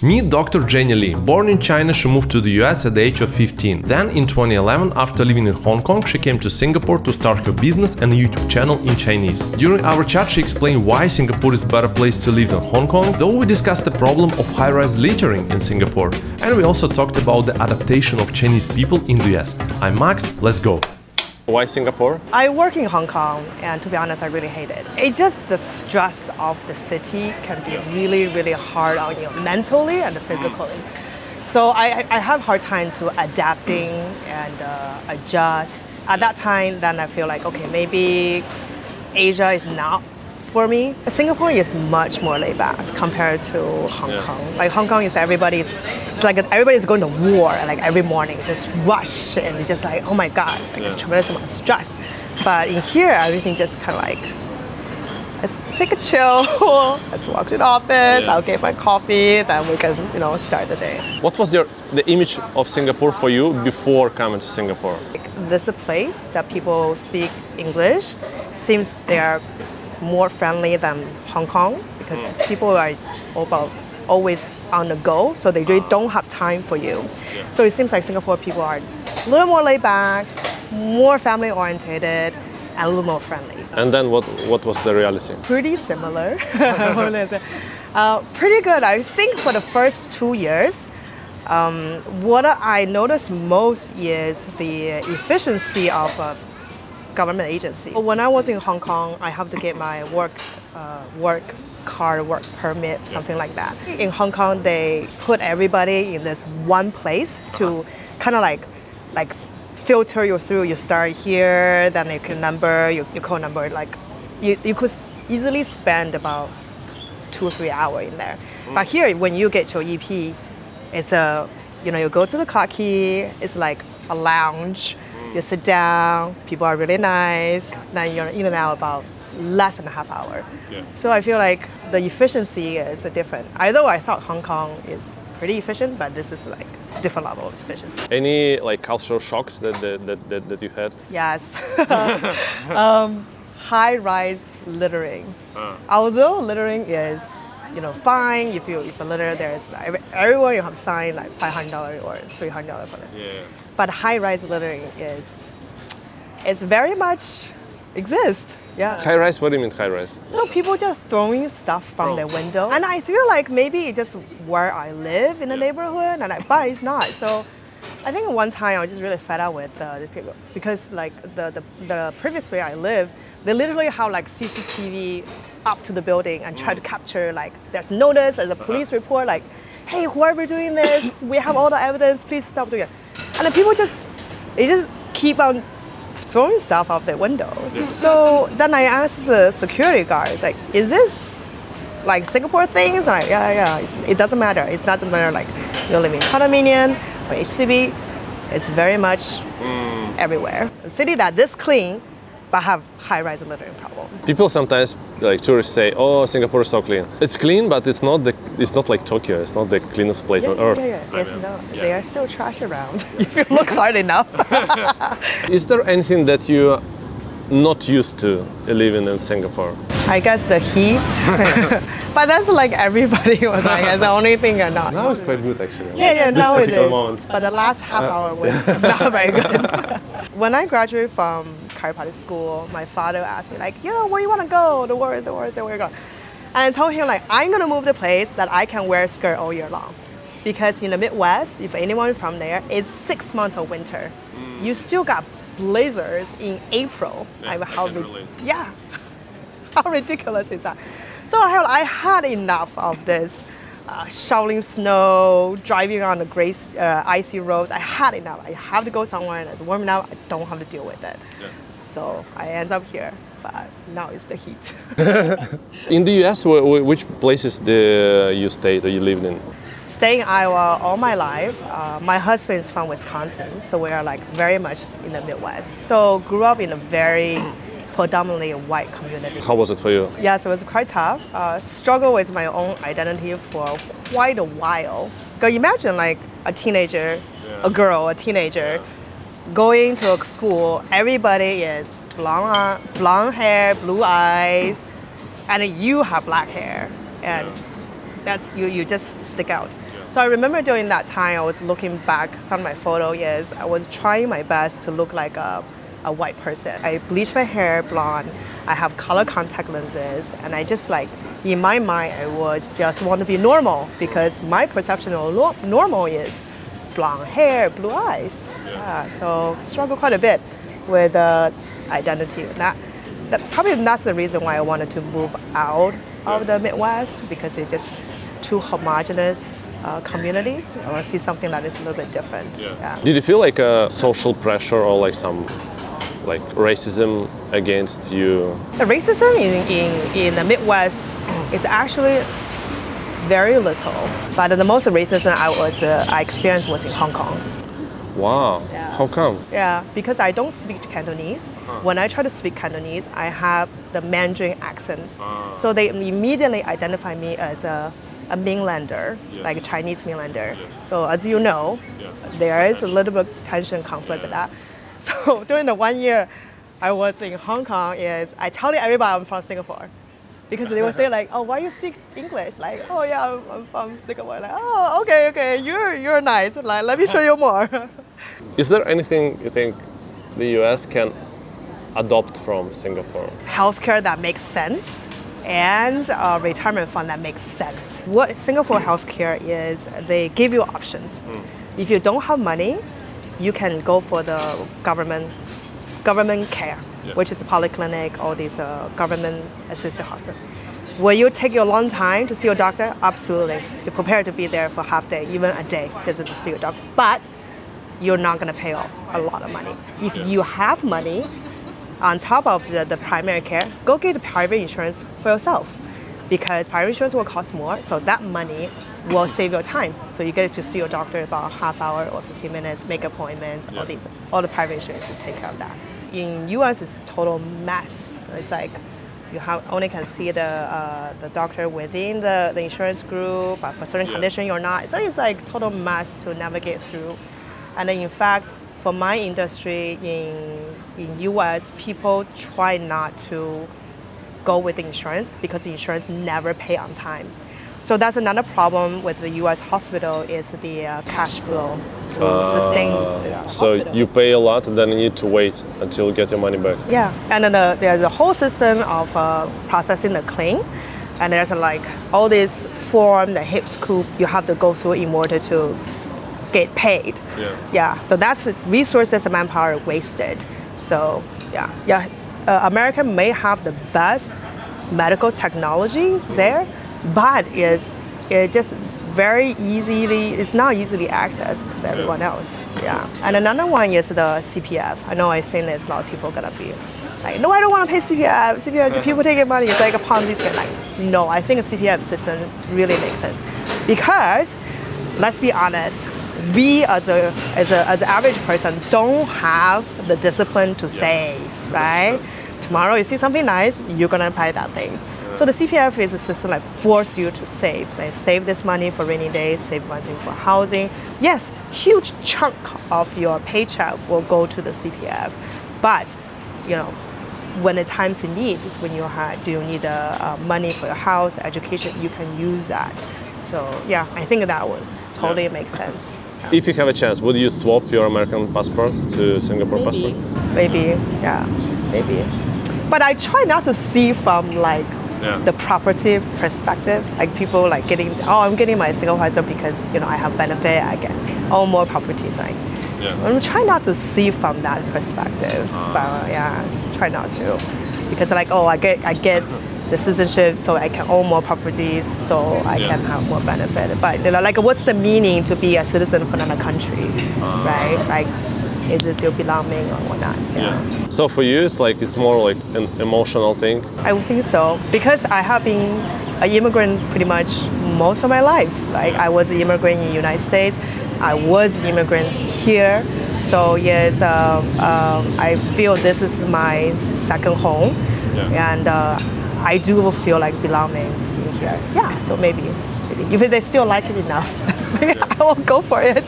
Meet Dr. Jenny Lee. Born in China, she moved to the US at the age of 15. Then, in 2011, after living in Hong Kong, she came to Singapore to start her business and a YouTube channel in Chinese. During our chat, she explained why Singapore is a better place to live than Hong Kong, though we discussed the problem of high-rise littering in Singapore. And we also talked about the adaptation of Chinese people in the US. I'm Max, let's go! Why Singapore? I work in Hong Kong, and to be honest, I really hate it. It's just the stress of the city can be really, really hard on you mentally and physically. So I have hard time to adapting and adjust. At that time, then I feel like, okay, maybe Asia is not for me. Singapore is much more laid back compared to Hong Kong. Like Hong Kong is everybody's going to war like every morning, just rush and just like, oh my God, like tremendous amount of stress. But in here, everything just kind of like, let's take a chill, let's walk to the office, I'll get my coffee, then we can, start the day. What was the image of Singapore for you before coming to Singapore? This is a place that people speak English. Seems they are more friendly than Hong Kong because people are always on the go, so they really don't have time for you. So it seems like Singapore people are a little more laid back, more family oriented, and a little more friendly. And then what was the reality? Pretty similar. Pretty good. I think for the first 2 years, what I noticed most is the efficiency of a government agency. When I was in Hong Kong, I have to get my work card, work permit, something like that. In Hong Kong, they put everybody in this one place to kind of like filter you through. You start here, then you can number, your code number. Like you could easily spend about 2 or 3 hours in there. But here, when you get your EP, it's you go to the car key. It's like a lounge. You sit down. People are really nice. Then you're in and out about less than a half hour. So I feel like the efficiency is different. Although I thought Hong Kong is pretty efficient, but this is like different level of efficiency. Any like cultural shocks that you had? Yes. High-rise littering. Although littering is fine if you litter, there's everywhere you have sign like $500 or $300 for this. But high-rise littering it's very much exists. Yeah. High rise? What do you mean high rise? So people just throwing stuff from their window, and I feel like maybe it's just where I live in the neighborhood, but it's not. So I think one time I was just really fed up with the people because like the previous place I lived, they literally have like CCTV up to the building and try to capture like there's notice, there's a police report like, hey, whoever doing this, we have all the evidence, please stop doing it. And the people just keep on throwing stuff out their windows. So then I asked the security guards, like, is this like Singapore things? And like, yeah, it doesn't matter. It's not matter like you live in condominium or HDB. It's very much everywhere. A city that this clean, but have high-rise littering problem. People sometimes, like tourists, say, "Oh, Singapore is so clean." It's clean, but it's not like Tokyo. It's not the cleanest place on earth. It's not. There are still trash around if you look hard enough. Is there anything that you're not used to living in Singapore? I guess the heat. But that's like everybody was like, it's the only thing or not. Now it's quite good actually. Yeah, this now it is. moment. But the last half hour was not very good. When I graduated from chiropractic school, my father asked me like, where you want to go? The worst, where you go? And I told him like, I'm gonna move to a place that I can wear a skirt all year long. Because in the Midwest, if anyone from there, it's 6 months of winter. You still got blizzards in April. How ridiculous is that? So I had enough of this shoveling snow, driving on the gray, icy roads. I had enough. I have to go somewhere and it's warm enough. I don't have to deal with it. So I end up here, but now it's the heat. In the US, which places do you stayed or you lived in? Staying in Iowa all my life. My husband is from Wisconsin, so we are like very much in the Midwest. So grew up in a very predominantly white community. How was it for you? Yes, it was quite tough. Struggled with my own identity for quite a while. Because imagine like a teenager, a teenager, going to a school, everybody is blonde hair, blue eyes, and you have black hair. And that's you just stick out. So I remember during that time, I was looking back, some of my photo is I was trying my best to look like a white person. I bleached my hair blonde, I have color contact lenses, and I just like, in my mind, I was just want to be normal because my perception of normal is blonde hair, blue eyes. Yeah, so struggle quite a bit with identity. That probably that's the reason why I wanted to move out of the Midwest, because it's just too homogenous communities. I want to see something that is a little bit different. Yeah. Did you feel like a social pressure or like some like racism against you? The racism in the Midwest is actually very little, but the most racism I experienced was in Hong Kong. Wow. Yeah. How come? Yeah, because I don't speak Cantonese. When I try to speak Cantonese, I have the Mandarin accent. So they immediately identify me as a mainlander, like a Chinese mainlander. So as you know, there is a little bit of tension, conflict with that. So during the 1 year I was in Hong Kong, I tell everybody I'm from Singapore. Because they would say like, oh, why you speak English? Like, oh yeah, I'm from Singapore. Like, oh, okay, you're nice. Like, let me show you more. Is there anything you think the US can adopt from Singapore? Healthcare that makes sense and a retirement fund that makes sense. What Singapore healthcare is, they give you options. If you don't have money, you can go for the government care, which is a polyclinic, all these government assisted hospital. Will you take you a long time to see your doctor? Absolutely. You're prepared to be there for half day, even a day, just to see your doctor. But you're not going to pay a lot of money. If you have money, on top of the primary care, go get the private insurance for yourself, because private insurance will cost more, so that money will save your time. So you get to see your doctor about half hour or 15 minutes, make appointments, all the private insurance will take care of that. In US, it's a total mess. It's like you only can see the doctor within the insurance group, but for certain condition you're not. So it's like total mess to navigate through. And then in fact, for my industry in US, people try not to go with the insurance because the insurance never pay on time. So that's another problem with the US hospital is the cash flow to sustain the hospital. So you pay a lot and then you need to wait until you get your money back. Yeah, and then there's a whole system of processing the claim, and there's like all this form, the HIPS coup you have to go through in order to get paid. Yeah. So that's resources and manpower wasted. So America may have the best medical technology there, but it's just very easily, it's not easily accessed to everyone else. Yeah. And another one is the CPF. I know I've seen this, a lot of people are gonna be like, no, I don't want to pay CPF. CPF, people taking money. It's like a Ponzi scheme. Like, no, I think a CPF system really makes sense because, let's be honest, we as an average person don't have the discipline to save, right? Tomorrow you see something nice, you're gonna buy that thing. So the CPF is a system that forces you to save. Like save this money for rainy days, save money for housing. Yes, huge chunk of your paycheck will go to the CPF, but when the times in need, when do you need money for your house, education, you can use that. So yeah, I think that would totally make sense. If you have a chance, would you swap your American passport to Singapore passport? Maybe. But I try not to see from like the property perspective. Like people like I'm getting my Singapore passport because I have benefit, I get more properties. Like I'm trying not to see from that perspective. But try not to, because like I get the citizenship, so I can own more properties, so I can have more benefit. But like what's the meaning to be a citizen of another country, right? Like, is this your belonging or whatnot? So for you, it's more like an emotional thing? I would think so, because I have been an immigrant pretty much most of my life. Like I was an immigrant in the United States, I was an immigrant here. So yes, I feel this is my second home, and I do feel like belonging in here. Yeah, so maybe if they still like it enough, I will go for it.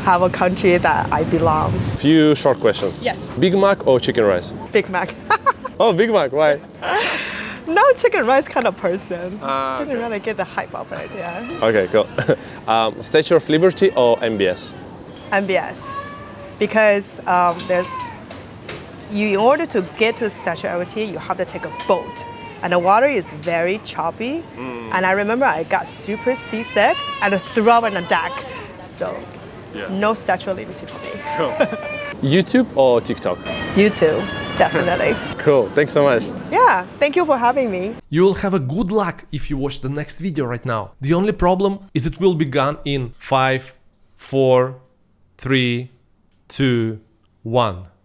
Have a country that I belong. Few short questions. Yes. Big Mac or chicken rice? Big Mac. Oh, Big Mac, why? no chicken rice kind of person. Didn't really get the hype of it, yeah. Okay, cool. Statue of Liberty or MBS? MBS. Because in order to get to Statue of Liberty, you have to take a boat. And the water is very choppy. And I remember I got super seasick and threw up on the deck. So no Statue of Liberty for me. Cool. YouTube or TikTok? YouTube, definitely. Cool, thanks so much. Yeah, thank you for having me. You will have a good luck if you watch the next video right now. The only problem is it will be gone in 5, 4, 3, 2, 1.